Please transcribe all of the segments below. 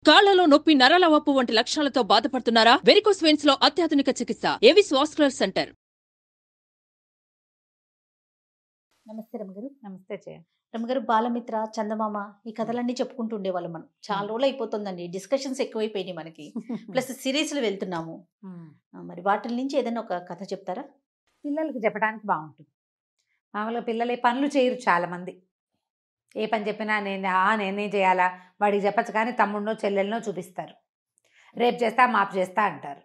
కాళ్లలో నొప్పి, నరాల వాపు వంటి లక్షణాలతో బాధపడుతున్నారా? వెరికోస్ వెయిన్స్ లో అత్యాధునిక చికిత్స ఏవిస్ వాస్కులర్ సెంటర్. నమస్తే రమగారు. నమస్తే చేయ. రమగారు, బాలమిత్ర, చందమామ ఈ కథలన్నీ చెప్పుకుంటూ ఉండేవాళ్ళం మనం. చాలా రోజులు అయిపోతుందండి, డిస్కషన్స్ ఎక్కువైపోయినాయి మనకి. ప్లస్ సిరీస్లు వెళ్తున్నాము. మరి వాటి నుంచి ఏదైనా ఒక కథ చెప్తారా? పిల్లలకి చెప్పడానికి బాగుంటుంది. మామూలుగా పిల్లలు ఏ పనులు చేయరు చాలామంది. ఏ పని చెప్పినా నేనే చేయాలా, వాడికి చెప్పచ్చు కానీ తమ్ముడినో చెల్లెలనో చూపిస్తారు. రేపు చేస్తా మాపు చేస్తా అంటారు.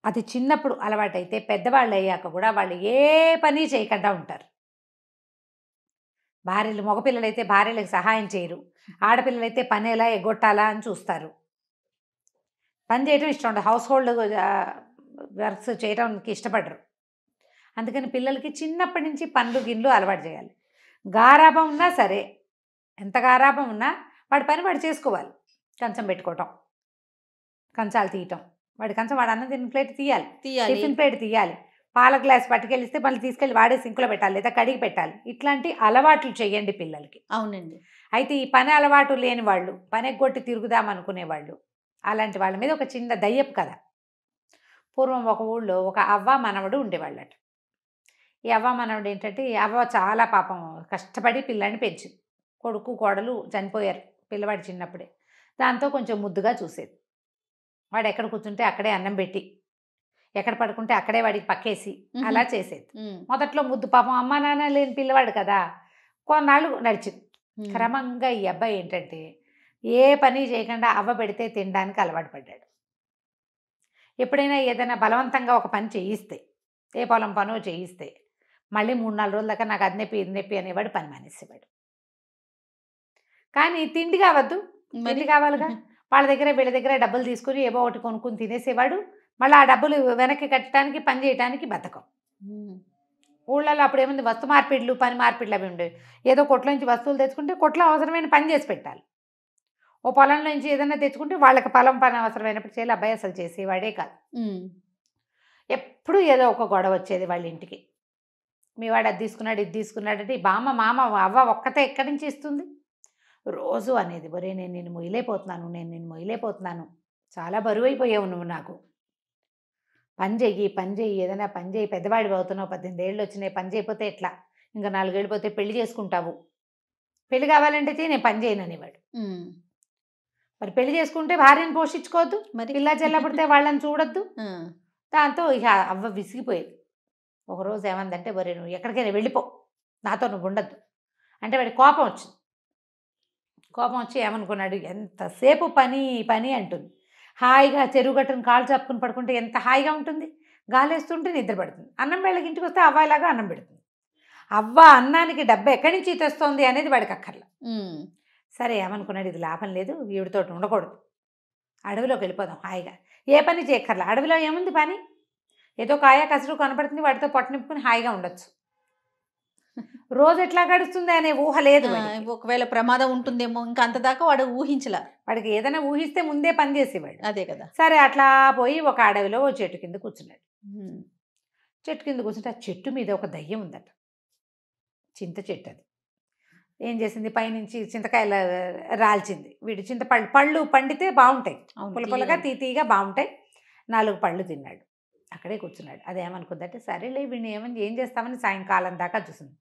అది చిన్నప్పుడు అలవాటైతే పెద్దవాళ్ళు అయ్యాక కూడా వాళ్ళు ఏ పని చేయకుండా ఉంటారు. భార్యలు, మగపిల్లలైతే భార్యలకు సహాయం చేయరు, ఆడపిల్లలైతే పని ఎలా ఎగ్గొట్టాలా అని చూస్తారు. పని చేయడం ఇష్టం ఉండదు, హౌస్ హోల్డ్ వర్క్స్ చేయడానికి ఇష్టపడరు. అందుకని పిల్లలకి చిన్నప్పటి నుంచి పనులు గిన్నెలు అలవాటు చేయాలి. గారాబం ఉన్నా సరే, ఎంత గారాబం ఉన్నా వాడి పని వాడు చేసుకోవాలి. కంచం పెట్టుకోవటం, కంచాలు తీయటం, వాడి కంచం వాడు అన్నం తిన్న ప్లేట్ తీయాలి, టిఫిన్ ప్లేట్ తీయాలి, పాల గ్లాస్ పట్టుకెళ్ళిస్తే మళ్ళీ తీసుకెళ్ళి వాడే సింకులో పెట్టాలి లేదా కడిగి పెట్టాలి. ఇట్లాంటి అలవాట్లు చేయండి పిల్లలకి. అవునండి. అయితే ఈ పని అలవాటు లేని వాళ్ళు, పని ఎగ్గొట్టి తిరుగుదామనుకునేవాళ్ళు, అలాంటి వాళ్ళ మీద ఒక చిన్న దయ్యపు కథ. పూర్వం ఒక ఊళ్ళో ఒక అవ్వ మనవడు ఉండేవాళ్ళట. ఈ అవ్వ మనవడు ఏంటంటే, ఈ అవ్వ చాలా పాపం కష్టపడి పిల్లాడిని పెంచింది. కొడుకు కోడలు చనిపోయారు పిల్లవాడు చిన్నప్పుడే. దాంతో కొంచెం ముద్దుగా చూసేది. వాడు ఎక్కడ కూర్చుంటే అక్కడే అన్నం పెట్టి, ఎక్కడ పడుకుంటే అక్కడే వాడికి పక్కేసి అలా చేసేది. మొదట్లో ముద్దు, పాపం అమ్మా నాన్న లేని పిల్లవాడు కదా, కొన్నాళ్ళు నడిచింది. క్రమంగా ఈ అబ్బాయి ఏంటంటే ఏ పని చేయకుండా అవ్వ పెడితే తినడానికి అలవాటు పడ్డాడు. ఎప్పుడైనా ఏదైనా బలవంతంగా ఒక పని చేయిస్తే, ఏ పొలం పనో చేయిస్తే మళ్ళీ 3-4 రోజుల దాకా నాకు అది నొప్పి ఇది నొప్పి అనేవాడు, పని మానేసేవాడు. కానీ తిండి కావద్దు, తిండి కావాలిగా. వాళ్ళ దగ్గర వీళ్ళ దగ్గర డబ్బులు తీసుకుని ఏవో ఒకటి కొనుక్కుని తినేసేవాడు. మళ్ళీ ఆ డబ్బులు వెనక్కి కట్టడానికి, పని చేయడానికి బద్ధకం. ఊళ్ళలో అప్పుడు ఏముంది, వస్తు మార్పిడ్లు, పని మార్పిడ్లు అవి ఉండేవి. ఏదో కొట్లో నుంచి వస్తువులు తెచ్చుకుంటే కొట్లో అవసరమైన పని చేసి పెట్టాలి. ఓ పొలంలో నుంచి ఏదైనా తెచ్చుకుంటే వాళ్ళకి పొలం పని అవసరమైనప్పుడు చేయాలి. అబ్బాయి అసలు చేసేవాడే కాదు. ఎప్పుడు ఏదో ఒక గొడవ వచ్చేది వాళ్ళ ఇంటికి. మీ వాడు అది తీసుకున్నాడు ఇది తీసుకున్నాడు అంటే, బామ్మ మామ అవ్వ ఒక్కతే ఎక్కడి నుంచి ఇస్తుంది? రోజు అనేది, ఒరే నేను నిన్ను మొయ్యలేకపోతున్నాను, చాలా బరువు అయిపోయావు నువ్వు, నాకు పని చెయ్యి, ఏదైనా పని చెయ్యి, పెద్దవాడివి అవుతున్నావు, 18 ఏళ్ళు వచ్చినాయి, పని చేయకపోతే ఎట్లా, ఇంకా 4 ఏళ్ళు పోతే పెళ్లి చేసుకుంటావు, పెళ్లి కావాలంటే నేను పని చేయను అనేవాడు. మరి పెళ్లి చేసుకుంటే భార్యను పోషించుకోవద్దు, మరి పిల్ల చెల్ల పుడితే వాళ్ళని చూడొద్దు. దాంతో ఇక అవ్వ విసిగిపోయేది. ఒకరోజు ఏమందంటే, ఒరే నువ్వు ఎక్కడికైనా వెళ్ళిపో, నాతో నువ్వు ఉండద్దు అంటే వాడి కోపం వచ్చింది. కోపం వచ్చి ఏమనుకున్నాడు, ఎంతసేపు పని పని అంటుంది. హాయిగా చెరువు గట్టును కాళ్ళు చాపుకుని పడుకుంటే ఎంత హాయిగా ఉంటుంది, గాలేస్తుంటే నిద్ర పడుతుంది. అన్నం వేళకి ఇంటికి వస్తే అవ్వలాగా అన్నం పెడుతుంది. అవ్వ అన్నానికి డబ్బు ఎక్కడి నుంచి తెస్తోంది అనేది వాడికి అక్కర్ల. సరే ఏమనుకున్నాడు, ఇది లాభం లేదు, వీడితో ఉండకూడదు, అడవిలోకి వెళ్ళిపోదాం హాయిగా, ఏ పని చేయక్కర్ల. అడవిలో ఏముంది పని, ఏదో కాయ కసరు కనపడుతుంది, వాటితో పొట్ట నింపుకుని హాయిగా ఉండొచ్చు. రోజు ఎట్లా గడుస్తుంది అనే ఊహ లేదు. ఒకవేళ ప్రమాదం ఉంటుందేమో, ఇంకా అంతదాకా వాడు ఊహించలా. వాడికి ఏదైనా ఊహిస్తే ముందే పని చేసేవాడు. అదే కదా. సరే అట్లా పోయి ఒక అడవిలో ఓ చెట్టు కింద కూర్చున్నాడు. చెట్టు కింద కూర్చుంటే ఆ చెట్టు మీద ఒక దయ్యం ఉందట. చింత చెట్టు అది. ఏం చేసింది, పైనుంచి చింతకాయలు రాల్చింది. వీడు పళ్ళు పండితే బాగుంటాయి, పులపులగా తీతీగా బాగుంటాయి. 4 పళ్ళు తిన్నాడు, అక్కడే కూర్చున్నాడు. అదేమనుకుందంటే, సరేలే వీడిని ఏం చేస్తామని సాయంకాలం దాకా చూసింది.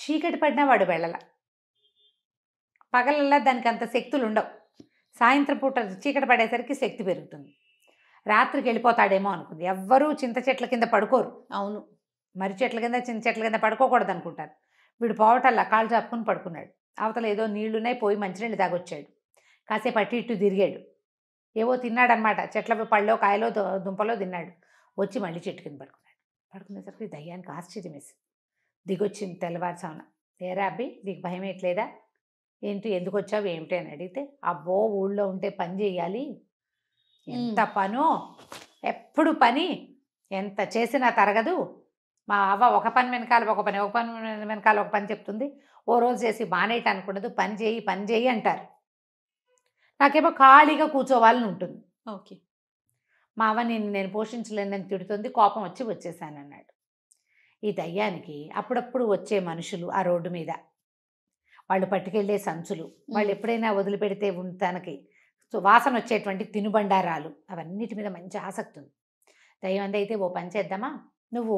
చీకటి పడినా వాడు వెళ్ళల. పగలల్లా దానికి అంత శక్తులు ఉండవు, సాయంత్రం పూట చీకటి పడేసరికి శక్తి పెరుగుతుంది. రాత్రికి వెళ్ళిపోతాడేమో అనుకుంది. ఎవ్వరూ చింత చెట్ల కింద పడుకోరు. అవును, మర్రి చెట్ల కింద చింత చెట్ల కింద పడుకోకూడదు అనుకుంటారు. వీడు పోవటల్లా కాళ్ళు చాపుకుని పడుకున్నాడు. అవతల ఏదో నీళ్లున్నాయి, పోయి మంచినీళ్ళు తాగొచ్చాడు. కాసేపు అటు ఇటు తిరిగాడు, ఏవో తిన్నాడనమాట. చెట్ల పళ్ళో కాయలో దుంపలో తిన్నాడు. వచ్చి మళ్ళీ చెట్టు కింద పడుకున్నాడు. పడుకునేసరికి దయ్యానికి ఆశ్చర్యం వేసింది. దిగొచ్చింది తెల్లవారుసామున. ఏరా అబ్బి, నీకు భయం ఎట్లేదా, ఏంటి ఎందుకు వచ్చావు ఏమిటి అని అడిగితే, అబ్బో ఊళ్ళో ఉంటే పని చేయాలి, ఎంత పనో, ఎప్పుడు పని, ఎంత చేసినా తరగదు. మా అవ్వ ఒక పని వెనకాల ఒక పని, ఒక పని వెనకాల ఒక పని చెప్తుంది. ఓ రోజు చేసి మానేయటానికి ఉండదు, పని చేయి అంటారు. నాకేమో ఖాళీగా కూర్చోవాలని ఉంటుంది. ఓకే, మా అవ్వ నేను పోషించలేనని తిడుతుంది, కోపం వచ్చేసానన్నాడు. ఈ దయ్యానికి అప్పుడప్పుడు వచ్చే మనుషులు ఆ రోడ్డు మీద, వాళ్ళు పట్టుకెళ్ళే సంచులు, వాళ్ళు ఎప్పుడైనా వదిలిపెడితే తనకి వాసన వచ్చేటువంటి తినుబండారాలు అవన్నిటి మీద మంచి ఆసక్తి ఉంది. దయ్యం అంది అయితే ఓ పని చేద్దామా, నువ్వు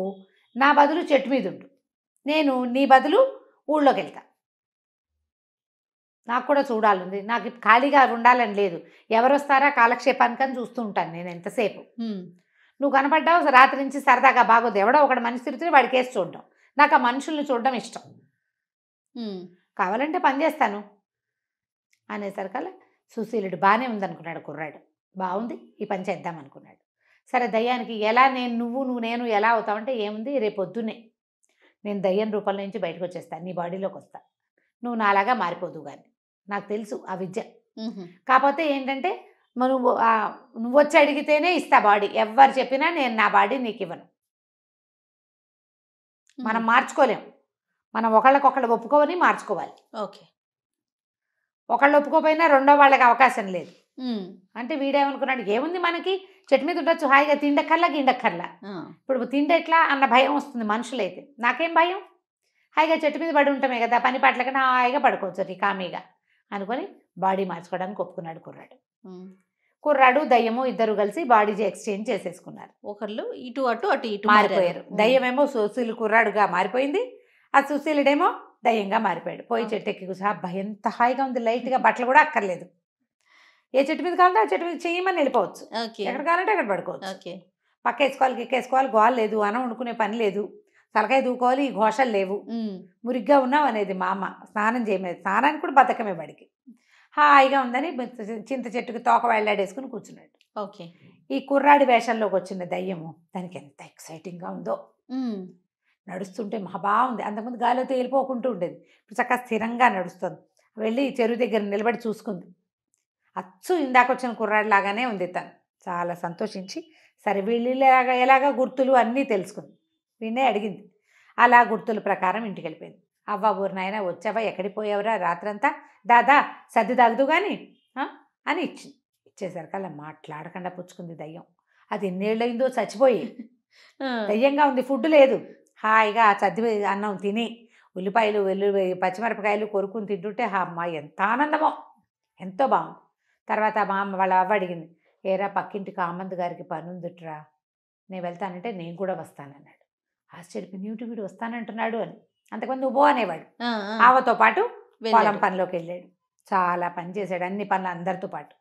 నా బదులు చెట్టు మీద ఉండు, నేను నీ బదులు ఊళ్ళోకి వెళ్తా, నాకు కూడా చూడాలంది, నాకు ఖాళీగా ఉండాలని లేదు, ఎవరు వస్తారా కాలక్షేపానికని చూస్తూ ఉంటాను నేను ఎంతసేపు. నువ్వు కనపడ్డావు రాత్రి నుంచి సరదాగా బాగోదు, ఎవడో ఒకటి మనిషి తిరుగుతుంది వాడికి వేసి చూడడం, నాకు ఆ మనుషుల్ని చూడడం ఇష్టం, కావాలంటే పని చేస్తాను అనేసరికల్లా సుశీలుడు బాగానే ఉందనుకున్నాడు కుర్రాడు, బాగుంది ఈ పని చేద్దాం అనుకున్నాడు. సరే దయ్యానికి ఎలా నువ్వు నేను ఎలా అవుతావంటే ఏముంది, రేపు పొద్దున్నే నేను దయ్యం రూపంలో నుంచి బయటకు వచ్చేస్తాను, నీ బాడీలోకి వస్తా, నువ్వు నాలాగా మారిపోదు కానీ, నాకు తెలుసు ఆ విద్య. కాకపోతే ఏంటంటే నువ్వు వచ్చి అడిగితేనే ఇస్తా బాడీ, ఎవరు చెప్పినా నేను నా బాడీ నీకు ఇవ్వను. మనం మార్చుకోలేం, మనం ఒకళ్ళకొకళ్ళు ఒప్పుకోవని మార్చుకోవాలి. ఓకే, ఒకళ్ళు ఒప్పుకోపోయినా రెండో వాళ్ళకి అవకాశం లేదు. అంటే వీడేమనుకున్నాడు, ఏముంది మనకి చెట్టు మీద ఉండొచ్చు హాయిగా, తిండక్కర్లా గిండక్కర్లా, ఇప్పుడు తిండెట్లా అన్న భయం వస్తుంది మనుషులైతే, నాకేం భయం, హాయిగా చెట్టు మీద పడి ఉంటామే కదా, పని పాటలకన్నా హాయిగా పడుకోవచ్చు కామీగా అనుకొని బాడీ మార్చుకోవడానికి ఒప్పుకున్నాడు కుర్రాడు దయ్యము ఇద్దరు కలిసి బాడీ ఎక్స్చేంజ్ చేసేసుకున్నారు. ఒకళ్ళు ఇటు అటు అటు ఇటు మారిపోయారు. దయ్యమేమో సుశీలు కుర్రాడుగా మారిపోయింది, ఆ సుశీలుడేమో దయ్యంగా మారిపోయాడు. పోయి చెట్టు ఎక్కి కూర్చో, అబ్బా ఎంత హాయిగా ఉంది, లైట్గా బట్టలు కూడా అక్కర్లేదు, ఏ చెట్టు మీద కావాలంటే ఆ చెట్టు మీద చేయమని వెళ్ళిపోవచ్చు, ఎక్కడ కావాలంటే అక్కడ పడుకోవచ్చు, పక్క వేసుకోవాలి కిక్కేసుకోవాలి, గోలు లేదు, అన్నం వండుకునే పని లేదు, తలకాయ దూకోవాలి, ఈ ఘోషలు లేవు, మురిగ్గా ఉన్నాం అనేది మా అమ్మ, స్నానం చేయమనేది, స్నానానికి కూడా బతకమే బడికి, హాయిగా ఉందని చింత చెట్టుకి తోక వెళ్ళాడేసుకుని కూర్చున్నాడు. ఓకే, ఈ కుర్రాడి వేషంలోకి వచ్చిన దయ్యము దానికి ఎంత ఎక్సైటింగ్గా ఉందో, నడుస్తుంటే మహా బాగుంది, అంతకుముందు గాలిలో తేలిపోకుంటూ ఉండేది, ఇప్పుడు చక్కగా స్థిరంగా నడుస్తుంది, వెళ్ళి చెరువు దగ్గర నిలబడి చూసుకుంది, అచ్చు ఇందాక వచ్చిన కుర్రాడి లాగానే ఉంది తను, చాలా సంతోషించి సరే వీళ్ళు ఎలాగా గుర్తులు అన్నీ తెలుసుకుంది, వీణే అడిగింది, అలా గుర్తుల ప్రకారం ఇంటికి వెళ్ళిపోయింది. అవ్వ ఊరు నాయన వచ్చావా, ఎక్కడికి పోయావురా రాత్రంతా, దాదా సర్ది తాగుదు కానీ అని ఇచ్చింది. ఇచ్చేసరికి మాట్లాడకుండా పుచ్చుకుంది దయ్యం, అది ఎన్నేళ్ళయిందో చచ్చిపోయి, దయ్యంగా ఉంది, ఫుడ్ లేదు, హాయిగా ఆ సర్ది అన్నం తిని ఉల్లిపాయలు పచ్చిమిరపకాయలు కొరుకుని తింటుంటే అమ్మ ఎంత ఆనందమో, ఎంతో బాగుంది. తర్వాత మా అమ్మ వాళ్ళ అవ్వ అడిగింది, ఏరా పక్కింటి కామంత్ గారికి పని ఉందిట్రా, నేను వెళ్తానంటే నేను కూడా వస్తానన్నాడు. ఆశ్చర్యపోయి ఏమిటి వీడు వస్తానంటున్నాడు అని, అంతకుముందు నువ్వు అనేవాడు, ఆవతో పాటు పొలం పనిలోకి వెళ్ళాడు, చాలా పని చేశాడు, అన్ని పనులు అందరితో పాటు.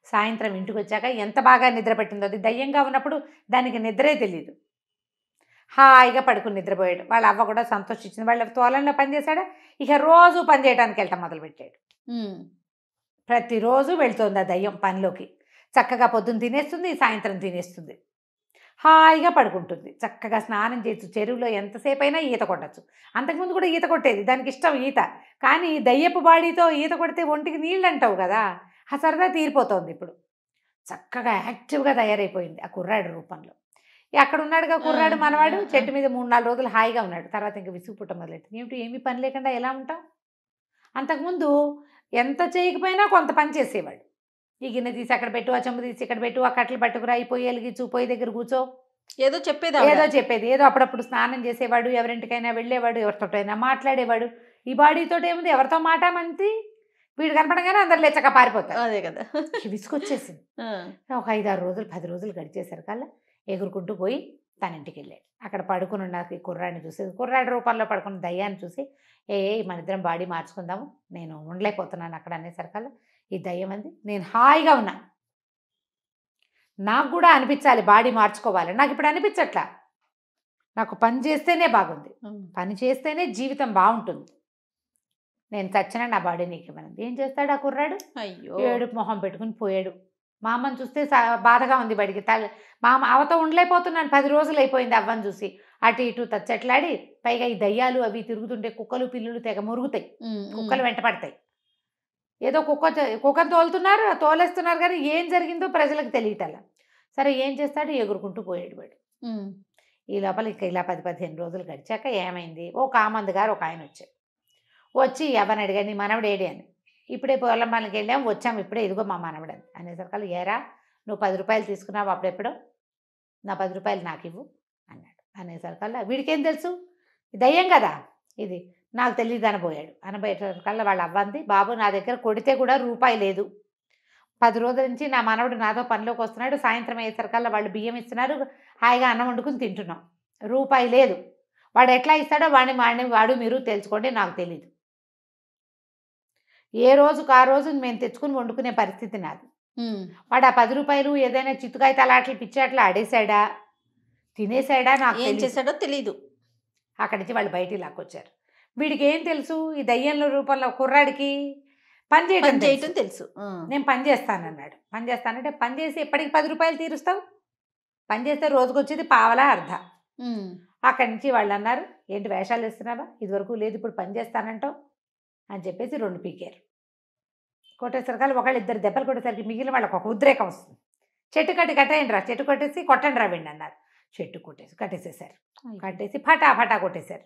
సాయంత్రం ఇంటికి వచ్చాక ఎంత బాగా నిద్ర పట్టిందో, అది దయ్యంగా ఉన్నప్పుడు దానికి నిద్రే తెలియదు, హాయిగా పడుకుని నిద్రపోయాడు. వాళ్ళ అవ్వ కూడా సంతోషించింది, వాళ్ళ తోలంలో పని చేశాడు, ఇక రోజు పని చేయడానికి వెళ్ళటం మొదలుపెట్టాడు. ప్రతిరోజు వెళ్తుంది ఆ దయ్యం పనిలోకి, చక్కగా పొద్దున్న తినేస్తుంది, సాయంత్రం తినేస్తుంది, హాయిగా పడుకుంటుంది, చక్కగా స్నానం చేయొచ్చు, చెరువులో ఎంతసేపు అయినా ఈత కొట్టచ్చు, అంతకుముందు కూడా ఈత కొట్టేది, దానికి ఇష్టం ఈత, కానీ దయ్యపు బాడీతో ఈత కొడితే ఒంటికి నీళ్ళు అంటావు కదా, ఆ సరదా తీరిపోతుంది. ఇప్పుడు చక్కగా యాక్టివ్గా తయారైపోయింది ఆ కుర్రాడు రూపంలో. అక్కడ ఉన్నాడుగా కుర్రాడు మనవాడు, చెట్టు మీద 3-4 రోజులు హాయిగా ఉన్నాడు, తర్వాత ఇంకా విసుగు పుట్ట మొదలెట్టింది, ఏమీ పని లేకుండా ఎలా ఉంటాం, అంతకుముందు ఎంత చేయకపోయినా కొంత పని చేసేవాడు, ఈ గిన్నె తీసి అక్కడ పెట్టు, ఆ చెంబు తీసి ఇక్కడ పెట్టు, ఆ కట్టలు పట్టుకురా, ఈ పొయ్యి వెలిగించు, పొయ్యి దగ్గర కూర్చో, ఏదో చెప్పేది, ఏదో అప్పుడప్పుడు స్నానం చేసేవాడు, ఎవరింటికైనా వెళ్ళేవాడు, ఎవరితోటైనా మాట్లాడేవాడు. ఈ బాడీతో ఏముంది, ఎవరితో మాట మంతి, వీడు కనపడగానే అందరు లేచక పారిపోతారు, అదే కదా, విసుకొచ్చేసింది. ఒక 5-6 రోజులు 10 రోజులు గడిచేసరికల్లా ఎగురుకుంటూ పోయి తన ఇంటికి వెళ్ళాడు. అక్కడ పడుకుని ఉన్న కుర్రాడిని చూసి, కుర్రాడి రూపంలో పడుకున్న దయ్యాన్ని చూసి, మన ఇద్దరం బాడీ మార్చుకుందాము, నేను ఉండలేకపోతున్నాను అక్కడ అనేసరికల్లా ఈ దయ్యం అంది, నేను హాయిగా ఉన్నా, నాకు కూడా అనిపించాలి బాడీ మార్చుకోవాలి, నాకు ఇప్పుడు అనిపించట్లా, నాకు పని చేస్తేనే బాగుంది, పని చేస్తేనే జీవితం బాగుంటుంది, నేను చచ్చినా నా బాడీ నీకు ఇవ్వనంది. ఏం చేస్తాడు ఆ కుర్రాడు, అయ్యో ఏడుపు మొహం పెట్టుకుని పోయాడు. మా అమ్మని చూస్తే బాధగా ఉంది బడికి, మా అమ్మ అవతో ఉండలేకపోతున్నాను, 10 రోజులు అయిపోయింది అవ్వని చూసి, అటు ఇటు తచ్చట్లాడి, పైగా ఈ దయ్యాలు అవి తిరుగుతుంటే కుక్కలు పిల్లులు తెగ మురుగుతాయి, కుక్కలు వెంట పడతాయి, ఏదో కుక్కను తోలేస్తున్నారు కానీ ఏం జరిగిందో ప్రజలకు తెలియటలా. సరే ఏం చేస్తాడు, ఎగురుకుంటూ పోయాడు వాడు. ఈ లోపల ఇలా 10-15 రోజులు గడిచాక ఏమైంది, ఓ కామంద్ గారు ఒక ఆయన వచ్చి ఎవరిని అడిగాడు, నీ మనవడు ఏడి అని, ఇప్పుడే పొలం పనికి వెళ్ళాం వచ్చాం, ఇప్పుడే ఇదిగో మా మనవడు అని అనేసరికల్లా, ఏరా నువ్వు 10 రూపాయలు తీసుకున్నావు అప్పుడెప్పుడో, నా 10 రూపాయలు నాకు ఇవ్వు అన్నాడు. అనేసరికల్లా వీడికేం తెలుసు, దయ్యం కదా ఇది, నాకు తెలియదు అనబోయాడు. అనబోయేసరికల్లా వాళ్ళ అవ్వంది, బాబు నా దగ్గర కొడితే కూడా రూపాయి లేదు, 10 రోజుల నుంచి నా మనవడు నాతో పనిలోకి వస్తున్నాడు, సాయంత్రం అయ్యేసరికల్లా వాళ్ళు బియ్యం ఇస్తున్నారు, హాయిగా అన్నం వండుకుని తింటున్నాం. రూపాయి లేదు. వాడు ఎట్లా ఇస్తాడో వాడు మీరు తెలుసుకోండి, నాకు తెలీదు. ఏ రోజుకు ఆ రోజు మేము తెచ్చుకుని వండుకునే పరిస్థితి నాది. వాడు ఆ 10 రూపాయలు ఏదైనా చిత్తుకాయతాలు ఆటలు పిచ్చాట్లు ఆడేశాడా, తినేశాడా, నాకు ఏం చేశాడో తెలీదు. అక్కడి నుంచి వాళ్ళు బయటికి లాక్కొచ్చారు. వీడికి ఏం తెలుసు, ఈ దయ్యంలో రూపంలో కుర్రాడికి పని చేయటం తెలుసు. నేను పని చేస్తానన్నాడు. పని చేస్తానంటే పని చేసి ఎప్పటికి 10 రూపాయలు తీరుస్తావు, పని చేస్తే రోజుకు వచ్చేది పావలా అర్ధ. అక్కడి నుంచి వాళ్ళు అన్నారు, ఏంటి వేషాలు వేస్తున్నావా, ఇదివరకు లేదు ఇప్పుడు పని చేస్తానంటావు అని చెప్పేసి 2 పీకారు. కొట్టేసరికి ఒకళ్ళు 2 దెబ్బలు కొట్టేసరికి మిగిలిన వాళ్ళకి ఒక ఉద్రేకం వస్తుంది. చెట్టు కట్టేయండి రా, చెట్టు కొట్టేసి కొట్టండి రా వెండి అన్నారు. చెట్టు కట్టేసేసారు. కట్టేసి ఫటా కొట్టేశారు.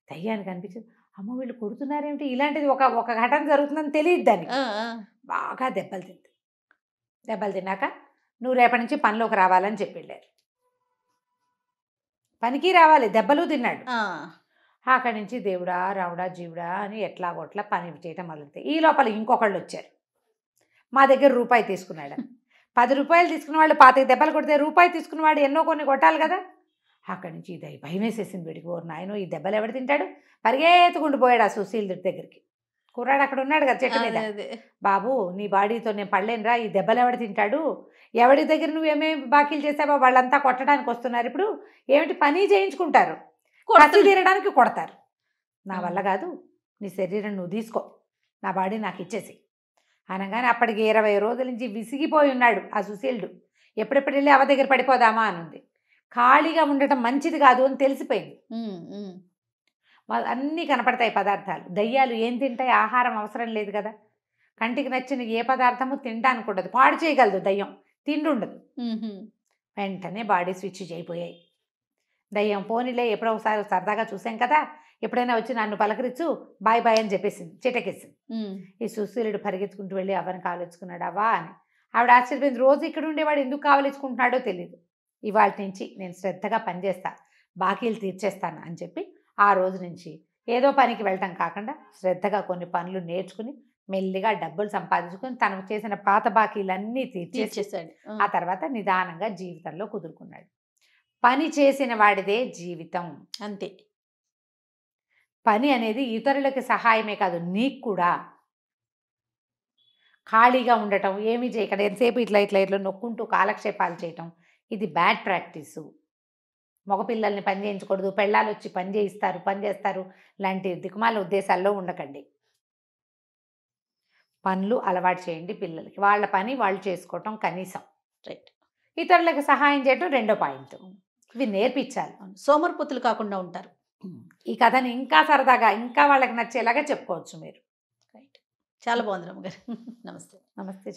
దయ్యానికి అనిపించింది, అమ్మ వీళ్ళు కొడుతున్నారేమిటి, ఇలాంటిది ఒక ఘటన జరుగుతుందని తెలియదు దానికి. బాగా దెబ్బలు తింది. దెబ్బలు తిన్నాక నువ్వు రేపటి నుంచి పనిలోకి రావాలని చెప్పి వెళ్ళారు. పనికి రావాలి, దెబ్బలు తిన్నాడు. అక్కడి నుంచి దేవుడా రావుడా జీవుడా అని ఎట్లాగొట్లా పని చేయటం మొదలుతాయి. ఈ లోపల ఇంకొకళ్ళు వచ్చారు. మా దగ్గర రూపాయి తీసుకున్నాడు. 10 రూపాయలు తీసుకున్న వాళ్ళు 25 దెబ్బలు కొడితే రూపాయి తీసుకున్నవాడు ఎన్నో కొన్ని కొట్టాలి కదా. అక్కడి నుంచి ఇది భయం వేసేసింది వీడికి. ఓ నాయనో, ఈ దెబ్బలు ఎవడు తింటాడు, పరిగెత్తుకుంటూ పోయాడు ఆ సుశీల్ దగ్గరికి. కుర్రాడు అక్కడ ఉన్నాడు కదా చెట్టు మీద. బాబు నీ బాడీతో నేను పడలేనురా, ఈ దెబ్బలు ఎవడు తింటాడు, ఎవడి దగ్గర నువ్వేమేమి బాకీలు చేసావో వాళ్ళంతా కొట్టడానికి వస్తున్నారు, ఇప్పుడు ఏమిటి పని చేయించుకుంటారు, కసి తీరడానికి కొడతారు. నా వల్ల కాదు, నీ శరీరం నువ్వు తీసుకో, నా బాడీ నాకు ఇచ్చేసి అనగానే అప్పటికి 20 రోజుల నుంచి విసిగిపోయి ఉన్నాడు ఆ సుశీలుడు. ఎప్పుడెప్పుడు వెళ్ళి అవ దగ్గర పడిపోదామా అని ఉంది. ఖాళీగా ఉండటం మంచిది కాదు అని తెలిసిపోయింది. అన్నీ కనపడతాయి పదార్థాలు. దయ్యాలు ఏం తింటాయి, ఆహారం అవసరం లేదు కదా. కంటికి నచ్చిన ఏ పదార్థము తినడానికి ఉండదు, పాడు చేయగలదు దయ్యం, తిండి ఉండదు. వెంటనే బాడీ స్విచ్ అయిపోయాయి. దయ్యం పోనీలే ఎప్పుడో ఒకసారి సరదాగా చూసాం కదా, ఎప్పుడైనా వచ్చి నన్ను పలకరించు, బాయ్ బాయ్ అని చెప్పేసింది, చిటకేసింది. ఈ సుశీలుడు పరిగెత్తుకుంటూ వెళ్ళి అవ్వని కావలించుకున్నాడు. అవ్వా అని ఆవిడ ఆశ్చర్యపోయింది. రోజు ఇక్కడ ఉండేవాడు ఎందుకు కావలించుకుంటున్నాడో తెలియదు. ఇవాళ నుంచి నేను శ్రద్ధగా పనిచేస్తా, బాకీలు తీర్చేస్తాను అని చెప్పి ఆ రోజు నుంచి ఏదో పనికి వెళ్ళటం కాకుండా శ్రద్ధగా కొన్ని పనులు నేర్చుకుని మెల్లిగా డబ్బులు సంపాదించుకుని తనకు చేసిన పాత బాకీలన్నీ తీర్చేసాడు. ఆ తర్వాత నిదానంగా జీవితంలో కుదురుకున్నాడు. పని చేసిన వాడిదే జీవితం, అంతే. పని అనేది ఇతరులకి సహాయమే కాదు, నీకు కూడా. ఖాళీగా ఉండటం, ఏమీ చేయకుండా ఎంతసేపు ఇట్లా నొక్కుంటూ కాలక్షేపాలు చేయటం, ఇది బ్యాడ్ ప్రాక్టీసు. మగపిల్లల్ని పని చేయించకూడదు, పెళ్ళాలు వచ్చి పని చేస్తారు లాంటి దిక్కుమాల ఉద్దేశాల్లో ఉండకండి. పనులు అలవాటు చేయండి పిల్లలకి, వాళ్ళ పని వాళ్ళు చేసుకోవటం కనీసం. రైట్. ఇతరులకు సహాయం చేయటం 2వ పాయింట్. ఇవి నేర్పించాలి. సోమరిపోతులు కాకుండా ఉంటారు. ఈ కథని ఇంకా సరదాగా, ఇంకా వాళ్ళకి నచ్చేలాగా చెప్పుకోవచ్చు మీరు. రైట్. చాలా బాగుంది రమ్మగారు. నమస్తే. నమస్తే.